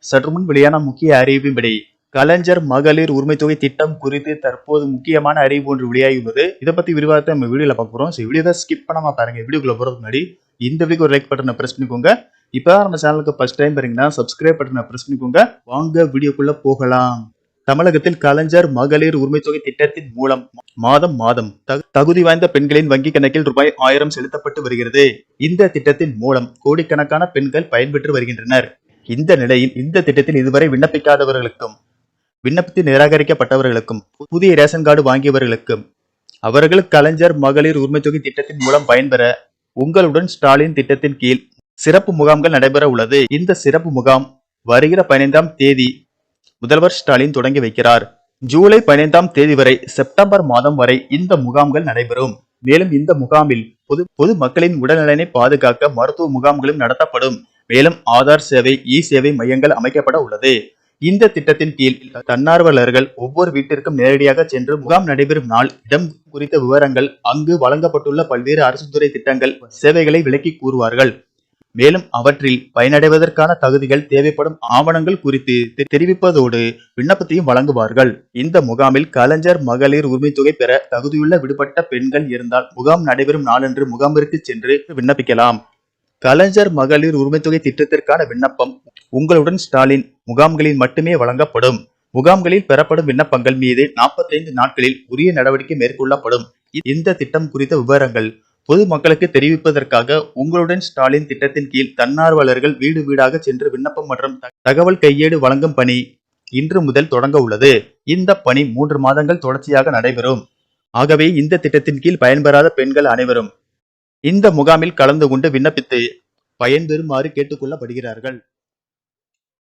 சற்று முன் வெளியான முக்கிய அறிவிப்பின்படி கலைஞர் மகளிர் உரிமை தொகை திட்டம் குறித்து தற்போது முக்கியமான அறிவிப்பு ஒன்று வெளியாகியுள்ளது. இதை பத்தி விரிவாக நம்ம வீடியோல பார்க்க போறோம். வீடியோவை ஸ்கிப் பண்ணாம பாருங்க. வீடியோக்குள்ள போறதுக்கு முன்னாடி இந்த வீடியோக்கு ஒரு லைக் பட்டனை பிரஸ் பண்ணிக்கோங்க. இப்பதான் நம்ம சேனலுக்கு ஃபர்ஸ்ட் டைம் பாருங்கன்னா சப்ஸ்கிரைப் பட்டனை பிரஸ் பண்ணிக்கோங்க. வாங்க வீடியோக்குள்ள போகலாம். தமிழகத்தில் கலைஞர் மகளிர் உரிமை தொகை திட்டத்தின் மூலம் மாதம் தகுதி வாய்ந்த பெண்களின் வங்கி கணக்கில் ரூபாய் 1000 செலுத்தப்பட்டு வருகிறது. இந்த திட்டத்தின் மூலம் கோடிக்கணக்கான பெண்கள் பயன்பெற்று வருகின்றனர். இந்த நிலையில் இந்த திட்டத்தில் இதுவரை விண்ணப்பிக்காதவர்களுக்கும் விண்ணப்பித்து நிராகரிக்கப்பட்டவர்களுக்கும் புதிய ரேஷன் கார்டு வாங்கியவர்களுக்கும் அவர்கள் கலைஞர் மகளிர் உரிமை தொகை திட்டத்தின் மூலம் பயன்பெற உங்களுடன் ஸ்டாலின் திட்டத்தின் கீழ் சிறப்பு முகாம்கள் நடைபெற உள்ளது. இந்த சிறப்பு முகாம் வருகிற 15ஆம் தேதி முதல்வர் ஸ்டாலின் தொடங்கி வைக்கிறார். ஜூலை 15ஆம் தேதி வரை செப்டம்பர் மாதம் வரை இந்த முகாம்கள் நடைபெறும். மேலும் இந்த முகாமில் பொது மக்களின் உடல்நலனை பாதுகாக்க மருத்துவ முகாம்களும் நடத்தப்படும். மேலும் ஆதார் சேவை, இ சேவை மையங்கள் அமைக்கப்பட உள்ளது. இந்த திட்டத்தின் கீழ் தன்னார்வலர்கள் ஒவ்வொரு வீட்டிற்கும் நேரடியாக சென்று முகாம் நடைபெறும் நாள், இடம் குறித்த விவரங்கள், அங்கு வழங்கப்பட்டுள்ள பல்வேறு அரசு துறை திட்டங்கள், சேவைகளை விளக்கி கூறுவார்கள். மேலும் அவற்றில் பயனடைவதற்கான தகுதிகள், தேவைப்படும் ஆவணங்கள் குறித்து தெரிவிப்பதோடு விண்ணப்பத்தையும் வழங்குவார்கள். இந்த முகாமில் கலைஞர் மகளிர் உரிமை தொகை பெற தகுதியுள்ள விடுபட்ட பெண்கள் இருந்தால் முகாம் நடைபெறும் நாளன்று முகாமிற்கு சென்று விண்ணப்பிக்கலாம். கலைஞர் மகளிர் உரிமை தொகை திட்டத்திற்கான விண்ணப்பம் உங்களுடன் ஸ்டாலின் முகாம்களில் மட்டுமே வழங்கப்படும். முகாம்களில் பெறப்படும் விண்ணப்பங்கள் மீது 45 நாட்களில் உரிய நடவடிக்கை மேற்கொள்ளப்படும். இந்த திட்டம் குறித்த விவரங்கள் பொது மக்களுக்கு தெரிவிப்பதற்காக உங்களுடன் ஸ்டாலின் திட்டத்தின் கீழ் தன்னார்வலர்கள் வீடு வீடாக சென்று விண்ணப்பம் மற்றும் தகவல் கையேடு வழங்கும் பணி இன்று முதல் தொடங்க உள்ளது. இந்த பணி 3 மாதங்கள் தொடர்ச்சியாக நடைபெறும். ஆகவே இந்த திட்டத்தின் கீழ் பயன்பெறாத பெண்கள் அனைவரும் இந்த முகாமில் கலந்து கொண்டு விண்ணப்பித்து பயன்பெறுமாறு கேட்டுக்கொள்ளப்படுகிறார்கள்.